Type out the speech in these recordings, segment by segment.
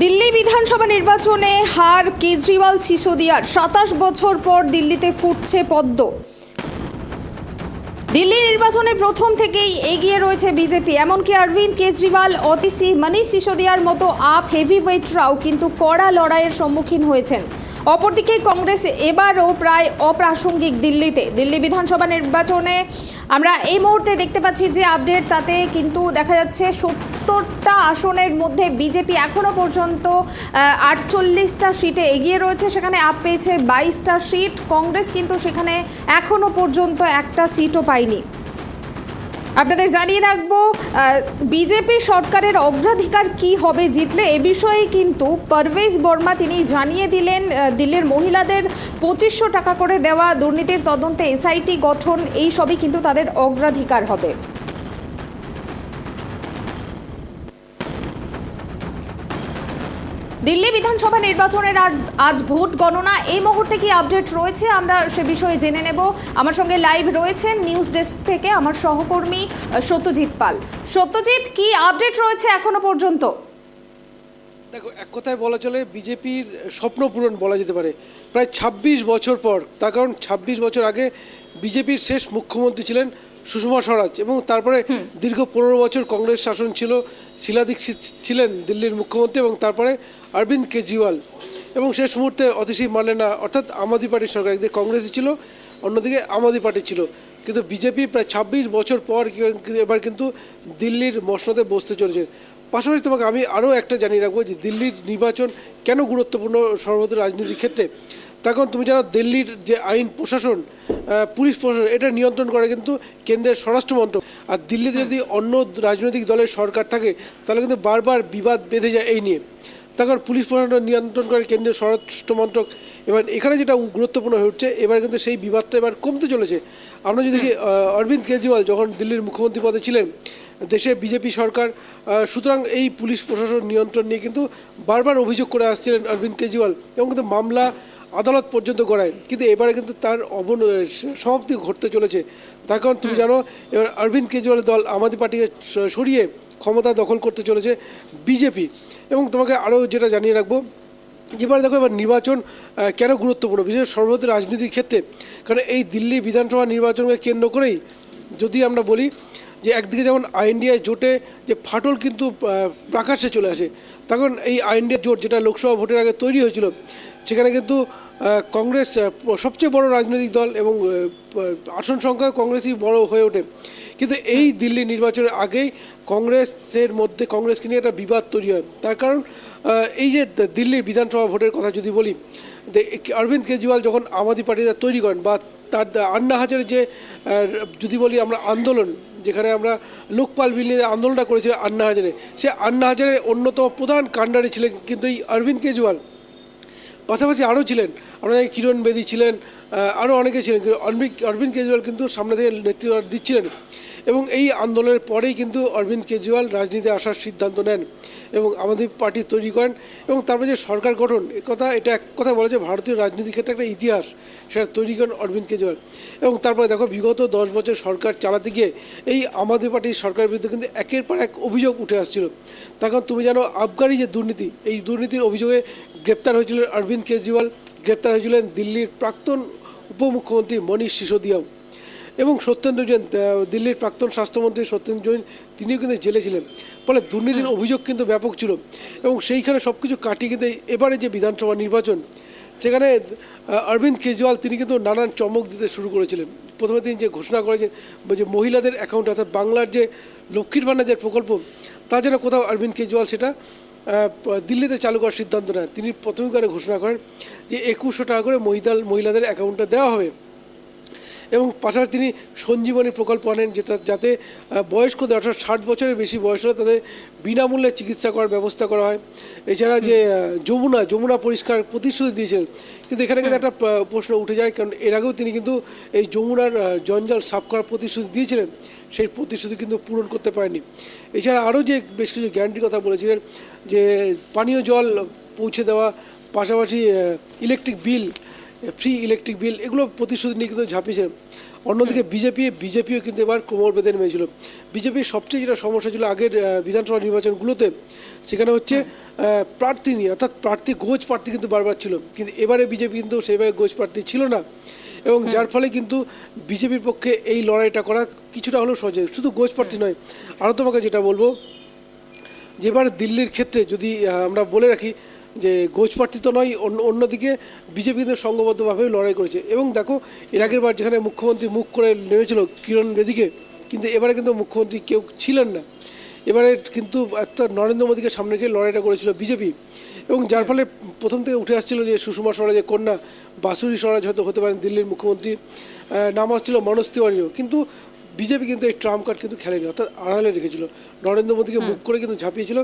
দিল্লি বিধানসভা নির্বাচনে হার কেজরিওয়াল সিসোদিয়ার। ২৭ বছর পর দিল্লিতে ফুটছে পদ্ম। দিল্লি নির্বাচনে প্রথম থেকেই এগিয়ে রয়েছে বিজেপি। এমনকি অরবিন্দ কেজরিওয়াল, অতিসি, মনীষ সিসোদিয়ার মতো আপ হেভিওয়েটরাও কিন্তু কড়া লড়াইয়ের সম্মুখীন হয়েছেন। অপরদিকে কংগ্রেস এবারও প্রায় অপ্রাসঙ্গিক দিল্লিতে। দিল্লি বিধানসভা নির্বাচনে আমরা এই মুহূর্তে দেখতে পাচ্ছি যে আপডেট, তাতে কিন্তু দেখা যাচ্ছে ৭০টা আসনের মধ্যে বিজেপি এখনও পর্যন্ত ৪৮টা সিটে এগিয়ে রয়েছে। সেখানে আপ পেয়েছে ২২টা সিট। কংগ্রেস কিন্তু সেখানে এখনও পর্যন্ত একটা সিটও পায়নি। আপনাদের জানিয়ে রাখবো বিজেপি সরকারের অগ্রাধিকার কি হবে জিতলে, এ বিষয়ে কিন্তু পারভেজ বর্মা তিনি জানিয়ে দিলেন। দিল্লির মহিলাদের ২৫০০ টাকা করে দেওয়া, দুর্নীতির তদন্তে এসআইটি গঠন, এই সবই কিন্তু তাদের অগ্রাধিকার হবে। দিল্লি বিধানসভা নির্বাচনের আজ ভোট গণনা। এই মুহূর্তে কি আপডেট রয়েছে আমরা সে বিষয়ে জেনে নেব। আমার সঙ্গে লাইভ রয়েছেন নিউজ ডেস্ক থেকে আমার সহকর্মী সত্যজিৎ পাল। সত্যজিৎ, কি আপডেট রয়েছে এখনো পর্যন্ত? দেখো, এক কথায় বলা চলে বিজেপির স্বপ্ন পূরণ বলা যেতে পারে প্রায় ২৬ বছর পর। তার কারণ ২৬ বছর আগে বিজেপির শেষ মুখ্যমন্ত্রী ছিলেন সুষমা স্বরাজ, এবং তারপরে দীর্ঘ ১৫ বছর কংগ্রেস শাসন ছিল। শীলা দীক্ষিত ছিলেন দিল্লির মুখ্যমন্ত্রী, এবং তারপরে অরবিন্দ কেজরিওয়াল, এবং শেষ মুহূর্তে অতিসি মার্লেনা, অর্থাৎ আম আদমি পার্টির সরকার। একদিকে কংগ্রেসই ছিল, অন্যদিকে আম আদমি পার্টি ছিল। কিন্তু বিজেপি প্রায় ২৬ বছর পর এবার কিন্তু দিল্লির মসনদে বসতে চলেছে। পাশাপাশি তোমাকে আমি আরও একটা জানিয়ে রাখবো যে দিল্লির নির্বাচন কেন গুরুত্বপূর্ণ সর্বভারতীয় রাজনীতির ক্ষেত্রে। তখন তুমি জানো দিল্লির যে আইন প্রশাসন, পুলিশ প্রশাসন, এটা নিয়ন্ত্রণ করে কিন্তু কেন্দ্রের স্বরাষ্ট্র মন্ত্রক। আর দিল্লিতে যদি অন্য রাজনৈতিক দলের সরকার থাকে তাহলে কিন্তু বারবার বিবাদ বেঁধে যায় এই নিয়ে। তখন পুলিশ প্রশাসন নিয়ন্ত্রণ করে কেন্দ্রীয় স্বরাষ্ট্র মন্ত্রক। এবার এখানে যেটা গুরুত্বপূর্ণ হয়ে উঠছে, এবার কিন্তু সেই বিবাদটা এবার কমতে চলেছে। আমরা যদি দেখি অরবিন্দ কেজরিওয়াল যখন দিল্লির মুখ্যমন্ত্রী পদে ছিলেন, দেশে বিজেপি সরকার, সুতরাং এই পুলিশ প্রশাসন নিয়ন্ত্রণ নিয়ে কিন্তু বারবার অভিযোগ করে আসছিলেন অরবিন্দ কেজরিওয়াল, এবং কিন্তু মামলা আদালত পর্যন্ত গড়ায়। কিন্তু এবারে কিন্তু তার সমাপ্তি ঘটতে চলেছে। তার কারণ তুমি জানো এবার অরবিন্দ কেজরিওয়ালের দল আম আদমি পার্টিকে সরিয়ে ক্ষমতা দখল করতে চলেছে বিজেপি। এবং তোমাকে আরও যেটা জানিয়ে রাখবো, এবার দেখো এবার নির্বাচন কেন গুরুত্বপূর্ণ বিশেষ সর্বভারতীয় রাজনীতির ক্ষেত্রে। কারণ এই দিল্লি বিধানসভা নির্বাচনকে কেন্দ্র করেই যদি আমরা বলি যে একদিকে যেমন আইএনডিএ জোটে যে ফাটল কিন্তু প্রকাশ্যে চলে আসে, তখন এই আইএনডিএ জোট যেটা লোকসভা ভোটের আগে তৈরি হয়েছিল, সেখানে কিন্তু কংগ্রেস সবচেয়ে বড় রাজনৈতিক দল, এবং আসন সংখ্যা কংগ্রেসই বড় হয়ে ওঠে। কিন্তু এই দিল্লি নির্বাচনের আগেই কংগ্রেসকে নিয়ে একটা বিবাদ তৈরি হয়। তার কারণ এই যে দিল্লির বিধানসভা ভোটের কথা যদি বলি, অরবিন্দ কেজরিওয়াল যখন আম আদমি পার্টিটা তৈরি করেন, বা তার আন্না হাজারের যে যদি বলি আমরা আন্দোলন, যেখানে আমরা লোকপাল বিল নিয়ে আন্দোলনটা করেছিলাম আন্না হাজারে, সে আন্না হাজারের অন্যতম প্রধান কাণ্ডারি ছিলেন কিন্তু এই অরবিন্দ কেজরিওয়াল। পাশাপাশি আরও ছিলেন, আমরা জানি কিরণ বেদি ছিলেন, আরও অনেকে ছিলেন, কিন্তু অরবিন্দ কেজরিওয়াল কিন্তু সামনে থেকে নেতৃত্ব দিচ্ছিলেন। এবং এই আন্দোলনের পরেই কিন্তু অরবিন্দ কেজরিওয়াল রাজনীতিতে আসার সিদ্ধান্ত নেন এবং আমাদের পার্টি তৈরি করেন, এবং তারপরে যে সরকার গঠন, এটা এক কথা বলা যায় ভারতীয় রাজনীতির ক্ষেত্রে একটা ইতিহাস, সেটা তৈরি করেন অরবিন্দ কেজরিওয়াল। এবং তারপরে দেখো বিগত 10 বছর সরকার চালাতে গিয়ে এই আম আদমি পার্টির সরকারের বিরুদ্ধে কিন্তু একের পর এক অভিযোগ উঠে আসছিল। তখন তুমি জানো আবগারি যে দুর্নীতি, এই দুর্নীতির অভিযোগে গ্রেপ্তার হয়েছিলেন অরবিন্দ কেজরিওয়াল, গ্রেপ্তার হয়েছিলেন দিল্লির প্রাক্তন উপমুখ্যমন্ত্রী মনীষ সিসোদিয়াও, এবং সত্যেন্দ্র জৈন, দিল্লির প্রাক্তন স্বাস্থ্যমন্ত্রী সত্যেন্দ্র জৈন, তিনিও কিন্তু জেলে ছিলেন। ফলে দুর্নীতির অভিযোগ কিন্তু ব্যাপক ছিল, এবং সেইখানে সব কিছু কাটিয়ে কিন্তু এবারে যে বিধানসভা নির্বাচন, সেখানে অরবিন্দ কেজরিওয়াল তিনি কিন্তু নানান চমক দিতে শুরু করেছিলেন। প্রথমে তিনি যে ঘোষণা করেছেন যে মহিলাদের অ্যাকাউন্টে, অর্থাৎ বাংলার যে লক্ষ্মীর ভাণ্ডার যে প্রকল্প, তা যেন কোথাও অরবিন্দ কেজরিওয়াল সেটা দিল্লিতে চালু করার সিদ্ধান্ত নেন। তিনি প্রথমবারে ঘোষণা করেন যে ২১০০ টাকা করে মহিলাদের অ্যাকাউন্টে দেওয়া হবে, এবং পাশাপাশি তিনি সঞ্জীবনী প্রকল্প আনেন, যাতে বয়স্কদের, অর্থাৎ 60 বছরের বেশি বয়স হলে তাদের বিনামূল্যে চিকিৎসা করার ব্যবস্থা করা হয়। এছাড়া যে যমুনা পরিষ্কার প্রতিশ্রুতি দিয়েছিলেন, কিন্তু এখানে কিন্তু একটা প্রশ্ন উঠে যায়, কারণ এর আগেও তিনি কিন্তু এই যমুনার জঞ্জাল সাফ করার প্রতিশ্রুতি দিয়েছিলেন, সেই প্রতিশ্রুতি কিন্তু পূরণ করতে পারেনি। এছাড়া আরও যে বেশ কিছু গ্যারান্টির কথা বলেছিলেন, যে পানীয় জল পৌঁছে দেওয়া, পাশাপাশি ফ্রি ইলেকট্রিক বিল, এগুলো প্রতিশ্রুতি নিয়ে কিন্তু ঝাঁপিয়েছিলেন। অন্যদিকে বিজেপিও কিন্তু এবার কোমর বেঁধে নেমেছিল। বিজেপির সবচেয়ে যেটা সমস্যা ছিল আগের বিধানসভা নির্বাচনগুলোতে, সেখানে হচ্ছে প্রার্থী নিয়ে, অর্থাৎ গোছ প্রার্থী কিন্তু বারবার ছিল, কিন্তু এবারে বিজেপি কিন্তু সেইভাবে গোছ প্রার্থী ছিল না, এবং যার ফলে কিন্তু বিজেপির পক্ষে এই লড়াইটা করা কিছুটা হলেও সহজ। শুধু গোছ প্রার্থী নয়, আরও তোমাকে যেটা বলবো, যেবার দিল্লির ক্ষেত্রে যদি আমরা বলে রাখি যে গোছ প্রার্থী তো নয়, অন্যদিকে বিজেপি কিন্তু সংঘবদ্ধভাবেই লড়াই করেছে। এবং দেখো, এর আগের বার যেখানে মুখ্যমন্ত্রী মুখ করে নেমেছিল কিরণ বেদিকে, কিন্তু এবারে কিন্তু মুখ্যমন্ত্রী কেউ ছিলেন না। এবারে কিন্তু একটা নরেন্দ্র মোদীকে সামনে রেখে লড়াইটা করেছিল বিজেপি, এবং যার ফলে প্রথম থেকে উঠে আসছিল যে সুষমা স্বরাজের কন্যা বাসুরি স্বরাজ হয়তো হতে পারেন দিল্লির মুখ্যমন্ত্রী, নাম আসছিল মনোজ তিওয়ারিরও। কিন্তু বিজেপি কিন্তু এই ট্রাম্প কার্ড কিন্তু খেলেনি, অর্থাৎ আড়ালে রেখেছিল, নরেন্দ্র মোদীকে মুখ করে কিন্তু ঝাঁপিয়েছিল।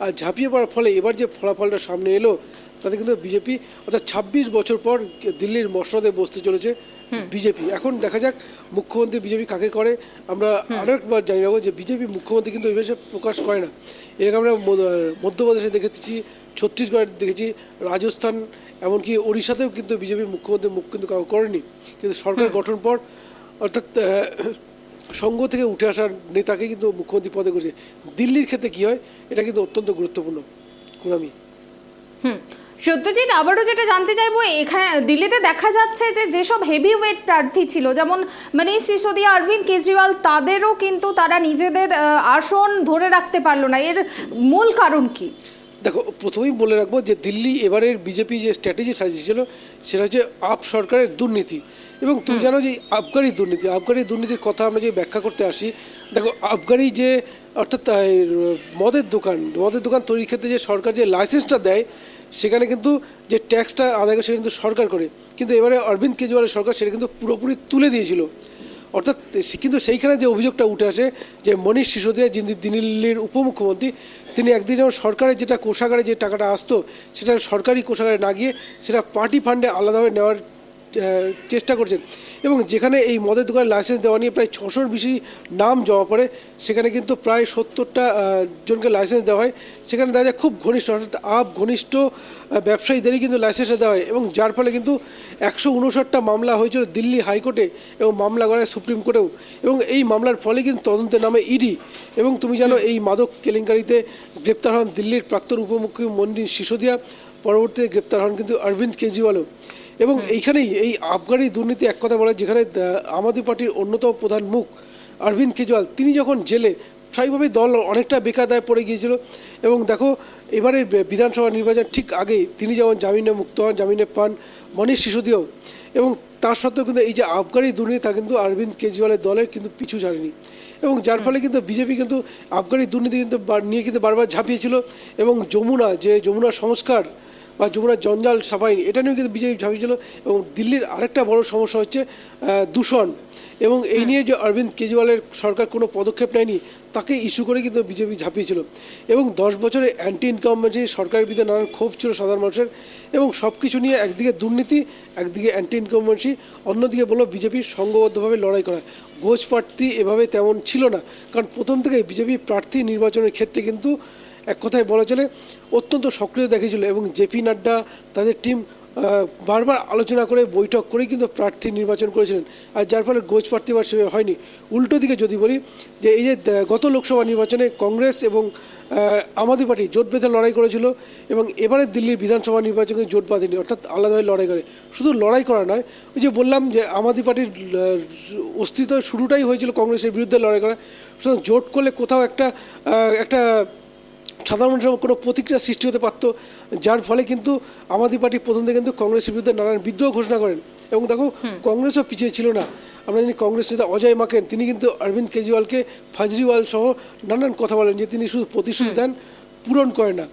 আর ঝাঁপিয়ে পড়ার ফলে এবার যে ফলাফলটা সামনে এলো, তাতে কিন্তু বিজেপি, অর্থাৎ 26 বছর পর দিল্লির মসনদে বসতে চলেছে বিজেপি। এখন দেখা যাক মুখ্যমন্ত্রী বিজেপি কাকে করে। আমরা আরেকবার জানি রাখবো যে বিজেপি মুখ্যমন্ত্রী কিন্তু এই বিষয়ে প্রকাশ করে না। এরকম আমরা মধ্যপ্রদেশে দেখেছি, ছত্তিশগড়ে দেখেছি, রাজস্থান, এমনকি ওড়িশাতেও কিন্তু বিজেপি মুখ্যমন্ত্রী মুখ কিন্তু কাউ করেনি। কিন্তু সরকার গঠন পর, অর্থাৎ সংঘ থেকে উঠে আসার নেতাকে কিন্তু মুখ্যমন্ত্রী পদে করেছে। দিল্লির ক্ষেত্রে কী হয়, এটা কিন্তু অত্যন্ত গুরুত্বপূর্ণ। কুনামি, সত্যজিৎ, আবারও যেটা জানতে চাইবো, এখানে দিল্লিতে দেখা যাচ্ছে যে যেসব হেভি ওয়েট প্রার্থী ছিল, যেমন মনীষ সিসোদিয়া, অরবিন্দ কেজরিওয়াল, তাদেরও কিন্তু তারা নিজেদের আসন ধরে রাখতে পারলো না। এর মূল কারণ কি? দেখো, প্রথমেই বলে রাখবো যে দিল্লি এবারের বিজেপি যে স্ট্র্যাটেজি সাজিয়েছিল সেটা হচ্ছে আপ সরকারের দুর্নীতি। এবং তুমি জানো যে আবগারি দুর্নীতির কথা আমরা যে ব্যাখ্যা করতে আসি, দেখো আবগারি যে, অর্থাৎ মদের দোকান তৈরির ক্ষেত্রে যে সরকার যে লাইসেন্সটা দেয়, সেখানে কিন্তু যে ট্যাক্সটা আদায় করে সেটা কিন্তু সরকার করে, কিন্তু এবারে অরবিন্দ কেজরিওয়ালের সরকার সেটা কিন্তু পুরোপুরি তুলে দিয়েছিল। অর্থাৎ কিন্তু সেইখানে যে অভিযোগটা উঠে আসে যে মনীষ সিসোদিয়া, যিনি দিল্লির উপমুখ্যমন্ত্রী, তিনি একদিন যেমন সরকারের যেটা কোষাগারে যে টাকাটা আসতো, সেটা সরকারি কোষাগারে না গিয়ে সেটা পার্টি ফান্ডে আলাদাভাবে নেওয়ার চেষ্টা করছেন। এবং যেখানে এই মদের দোকানের লাইসেন্স দেওয়া নিয়ে প্রায় 600-র বেশি নাম জমা পড়ে, সেখানে কিন্তু প্রায় 70টা জনকে লাইসেন্স দেওয়া হয়। সেখানে দেখা যায় খুব ঘনিষ্ঠ, অর্থাৎ ঘনিষ্ঠ ব্যবসায়ীদেরই কিন্তু লাইসেন্সটা দেওয়া হয়, এবং যার ফলে কিন্তু 159টা মামলা হয়েছিল দিল্লি হাইকোর্টে, এবং মামলা করায় সুপ্রিম কোর্টেও। এবং এই মামলার ফলে কিন্তু তদন্তের নামে ইডি। এবং তুমি জানো এই মাদক কেলেঙ্কারিতে গ্রেপ্তার হন দিল্লির প্রাক্তন উপমুখ্যমন্ত্রী মনীষ সিসোদিয়া, পরবর্তীতে গ্রেপ্তার হন কিন্তু অরবিন্দ কেজরিওয়ালও। এবং এইখানেই এই আবগারি দুর্নীতি, এক কথা বলা, যেখানে আম আদমি পার্টির অন্যতম প্রধান মুখ অরবিন্দ কেজরিওয়াল, তিনি যখন জেলে, স্বাভাবিকভাবেই দল অনেকটা বেকায়দায় পড়ে গিয়েছিল। এবং দেখো, এবারে বিধানসভা নির্বাচন ঠিক আগেই তিনি যেমন জামিনে মুক্ত হন, জামিনে পান মনীষ সিসোদিয়াও, এবং তার সত্ত্বেও কিন্তু এই যে আবগারি দুর্নীতি, তা কিন্তু অরবিন্দ কেজরিওয়ালের দলের কিন্তু পিছু ছাড়েনি। এবং যার ফলে কিন্তু বিজেপি কিন্তু আবগারি দুর্নীতি কিন্তু নিয়ে কিন্তু বারবার ঝাঁপিয়েছিল। এবং যমুনা সংস্কার বা যমুনার জঞ্জাল সাফাই, এটা নিয়েও কিন্তু বিজেপি ঝাঁপিয়েছিল। এবং দিল্লির আরেকটা বড় সমস্যা হচ্ছে দূষণ, এবং এই নিয়ে যে অরবিন্দ কেজরিওয়ালের সরকার কোনো পদক্ষেপ নেয়নি, তাকে ইস্যু করে কিন্তু বিজেপি ঝাঁপিয়েছিল। এবং 10 বছরে অ্যান্টি ইনকামবেন্সি সরকারের বিরুদ্ধে নানান ক্ষোভ ছিল সাধারণ মানুষের, এবং সব কিছু নিয়ে একদিকে দুর্নীতি, একদিকে অ্যান্টি ইনকামবেন্সি, অন্যদিকে বলো বিজেপির সংঘবদ্ধভাবে লড়াই করা। গোছ প্রার্থী এভাবে তেমন ছিল না, কারণ প্রথম থেকেই বিজেপি প্রার্থী নির্বাচনের ক্ষেত্রে কিন্তু এক কথায় বলা চলে অত্যন্ত সক্রিয় দেখিয়েছিল। এবং জেপি নাড্ডা, তাদের টিম বারবার আলোচনা করে, বৈঠক করেই কিন্তু প্রার্থী নির্বাচন করেছিলেন। আর যার ফলে গোছ প্রার্থী বা সেভাবে হয়নি। উল্টো দিকে যদি বলি যে এই যে গত লোকসভা নির্বাচনে কংগ্রেস এবং আম আদমি পার্টি জোট বেঁধে লড়াই করেছিল, এবং এবারে দিল্লির বিধানসভা নির্বাচনে জোট বাঁধেনি, অর্থাৎ আলাদাভাবে লড়াই করে। শুধু লড়াই করা নয়, ওই যে বললাম যে আম আদমি পার্টির অস্তিত্ব শুরুটাই হয়েছিল কংগ্রেসের বিরুদ্ধে লড়াই করা। সুতরাং জোট করলে কোথাও একটা সাধারণ মানুষের কোনো প্রতিক্রিয়া সৃষ্টি হতে পারত, যার ফলে কিন্তু আম আদমি পার্টি প্রথম থেকে কিন্তু কংগ্রেসের বিরুদ্ধে নানান বিদ্রোহ ঘোষণা করেন। এবং দেখো, কংগ্রেসও পিছিয়ে ছিল না। আমরা জানি কংগ্রেস নেতা অজয় মাকেন, তিনি কিন্তু অরবিন্দ কেজরিওয়ালকে ফাজরিওয়াল সহ নানান কথা বলেন যে তিনি শুধু প্রতিশ্রুতি দেন, পূরণ করেন না।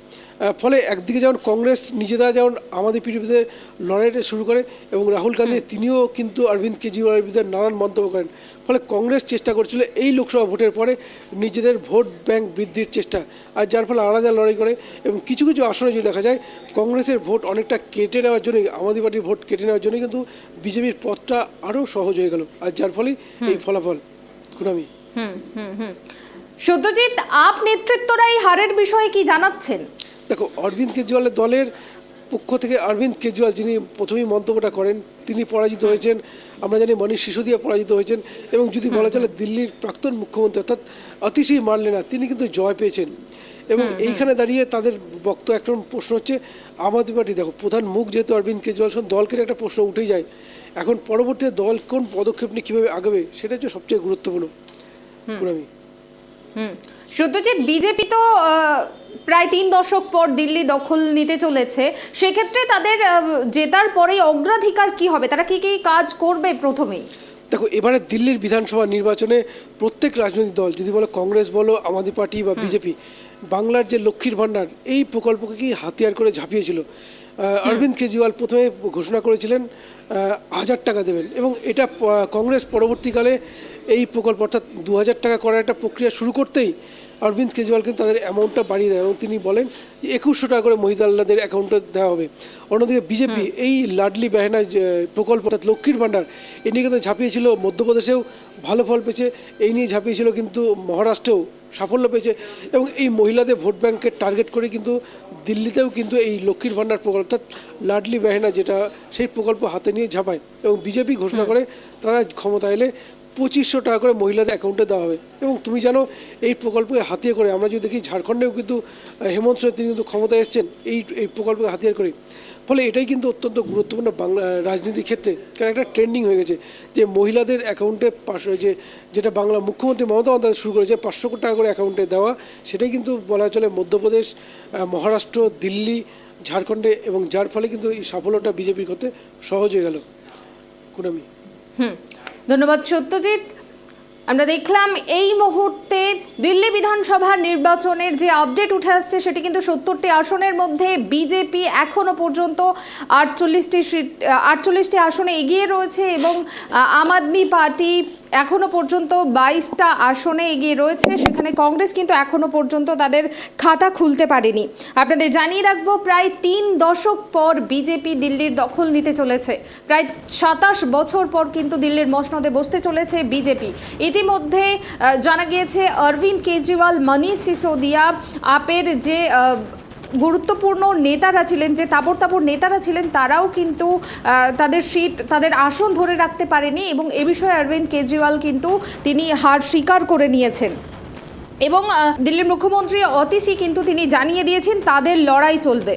ফলে একদিকে যেমন কংগ্রেস নিজেরা যেমন আম আদমি পার্টির বিরুদ্ধে লড়াইটা শুরু করে, এবং রাহুল গান্ধী তিনিও কিন্তু অরবিন্দ কেজরিওয়ালের বিরুদ্ধে নানান মন্তব্য করেন। ফলে কংগ্রেস চেষ্টা করছিল এই লোকসভা ভোটের পরে নিজেদের ভোট ব্যাংক বৃদ্ধির চেষ্টা, আর যার ফলে আলাদা লড়াই করে। এবং কিছু কিছু আসনে যদি দেখা যায়, কংগ্রেসের ভোট অনেকটা কেটে নেওয়ার জন্যই, আম আদমি পার্টির ভোট কেটে নেওয়ার জন্যই কিন্তু বিজেপির পথটা আরও সহজ হয়ে গেল, আর যার ফলেই এই ফলাফল। কুনামি, সত্যজিৎ, আপ নেতৃত্বরা এই হারের বিষয়ে কি জানাচ্ছেন? দেখো, অরবিন্দ কেজরিওয়ালের দলের পক্ষ থেকে অরবিন্দ কেজরিওয়াল, যিনি প্রথমেই মন্তব্যটা করেন, তিনি পরাজিত হয়েছেন। আমরা জানি মনীষ সিসোদিয়া পরাজিত হয়েছেন, এবং যদি বলা চলে দিল্লির প্রাক্তন মুখ্যমন্ত্রী অর্থাৎ অতিশী মার্লেনা, তিনি কিন্তু জয় পেয়েছেন। এবং এইখানে দাঁড়িয়ে তাদের বক্তব্য একটা প্রশ্ন হচ্ছে, আম আদমি পার্টি, দেখো প্রধান মুখ যেহেতু অরবিন্দ কেজরিওয়াল, দলকে একটা প্রশ্ন উঠেই যায়, এখন পরবর্তীতে দল কোন পদক্ষেপ নিয়ে কীভাবে আগাবে, সেটা হচ্ছে সবচেয়ে গুরুত্বপূর্ণ। আমি সত্যজিৎ, বিজেপি তো প্রায় 3 দশক পর দিল্লি দখল নিতে চলেছে, সেক্ষেত্রে তাদের জেতার পরেই অগ্রাধিকার কি হবে, তারা কি কি কাজ করবে প্রথমেই? দেখো, এবারে দিল্লির বিধানসভা নির্বাচনে প্রত্যেক রাজনৈতিক দল, যদি বলো কংগ্রেস বলো, আম আদমি পার্টি বা বিজেপি, বাংলার যে লক্ষ্মীর ভাণ্ডার এই প্রকল্পকে কি হাতিয়ার করে ঝাঁপিয়েছিল। অরবিন্দ কেজরিওয়াল প্রথমে ঘোষণা করেছিলেন 1000 টাকা দেবেন, এবং এটা কংগ্রেস পরবর্তীকালে এই প্রকল্প অর্থাৎ 2000 টাকা করার একটা প্রক্রিয়া শুরু করতেই অরবিন্দ কেজরিওয়াল কিন্তু তাদের অ্যামাউন্টটা বাড়িয়ে দেয়, এবং তিনি বলেন যে 2100 টাকা করে মহিলাদের অ্যাকাউন্টে দেওয়া হবে। অন্যদিকে বিজেপি এই লাডলি বেহেনা প্রকল্প অর্থাৎ লক্ষ্মীর ভাণ্ডার এ নিয়ে কিন্তু ঝাঁপিয়েছিল, মধ্যপ্রদেশেও ভালো ফল পেয়েছে, এই নিয়ে ঝাঁপিয়েছিল কিন্তু মহারাষ্ট্রেও সাফল্য পেয়েছে, এবং এই মহিলাদের ভোট ব্যাংককে টার্গেট করে কিন্তু দিল্লিতেও কিন্তু এই লক্ষ্মীর ভাণ্ডার প্রকল্প অর্থাৎ লাডলি বেহেনা যেটা, সেই প্রকল্প হাতে নিয়ে ঝাঁপায়। এবং বিজেপি ঘোষণা করে তারা ক্ষমতা এলে 2500 টাকা করে মহিলাদের অ্যাকাউন্টে দেওয়া হবে। এবং তুমি জানো এই প্রকল্পকে হাতিয়ে করে আমরা যদি দেখি ঝাড়খণ্ডেও কিন্তু হেমন্ত সোরেন তিনি কিন্তু ক্ষমতায় এসেছেন এই প্রকল্পকে হাতিয়ার করে। ফলে এটাই কিন্তু অত্যন্ত গুরুত্বপূর্ণ বাংলা রাজনীতির ক্ষেত্রে, কারণ একটা ট্রেন্ডিং হয়ে গেছে যে মহিলাদের অ্যাকাউন্টে যেটা বাংলা মুখ্যমন্ত্রী মমতা বন্দ্যোপাধ্যায় শুরু করেছে 500 টাকা করে অ্যাকাউন্টে দেওয়া, সেটাই কিন্তু বলা চলে মধ্যপ্রদেশ, মহারাষ্ট্র, দিল্লি, ঝাড়খণ্ডে, এবং যার ফলে কিন্তু এই সাফল্যটা বিজেপির করতে সহজ হয়ে গেল। কুনামি, ধন্যবাদ সত্যজিৎ। আমরা দেখলাম এই মুহূর্তে দিল্লি বিধানসভার নির্বাচনের যে আপডেট উঠে আসছে, সেটি কিন্তু 70টি আসনের মধ্যে বিজেপি এখনো পর্যন্ত 48টি আসনে এগিয়ে রয়েছে, এবং আম আদমি পার্টি এখনো পর্যন্ত 22টা আসনে এগিয়ে রয়েছে। সেখানে কংগ্রেস কিন্তু এখনো পর্যন্ত তাদের খাতা খুলতে পারেনি। আপনাদের জানিয়ে রাখবো, প্রায় 3 দশক পর বিজেপি দিল্লির দখল নিতে চলেছে। প্রায় 27 বছর পর কিন্তু দিল্লির মসনদে বসতে চলেছে বিজেপি। ইতিমধ্যে জানা গিয়েছে অরবিন্দ কেজরিওয়াল, মনীষ সিসোদিয়া, আপের যে গুরুত্বপূর্ণ নেতারা ছিলেন, যে তাবড় নেতারা ছিলেন, তারাও কিন্তু তাদের সিট, তাদের আসন ধরে রাখতে পারেনি, এবং এ বিষয়ে অরবিন্দ কেজরিওয়াল কিন্তু তিনি হার স্বীকার করে নিয়েছেন। এবং দিল্লির মুখ্যমন্ত্রী অতিশী কিন্তু তিনি জানিয়ে দিয়েছেন তাদের লড়াই চলবে।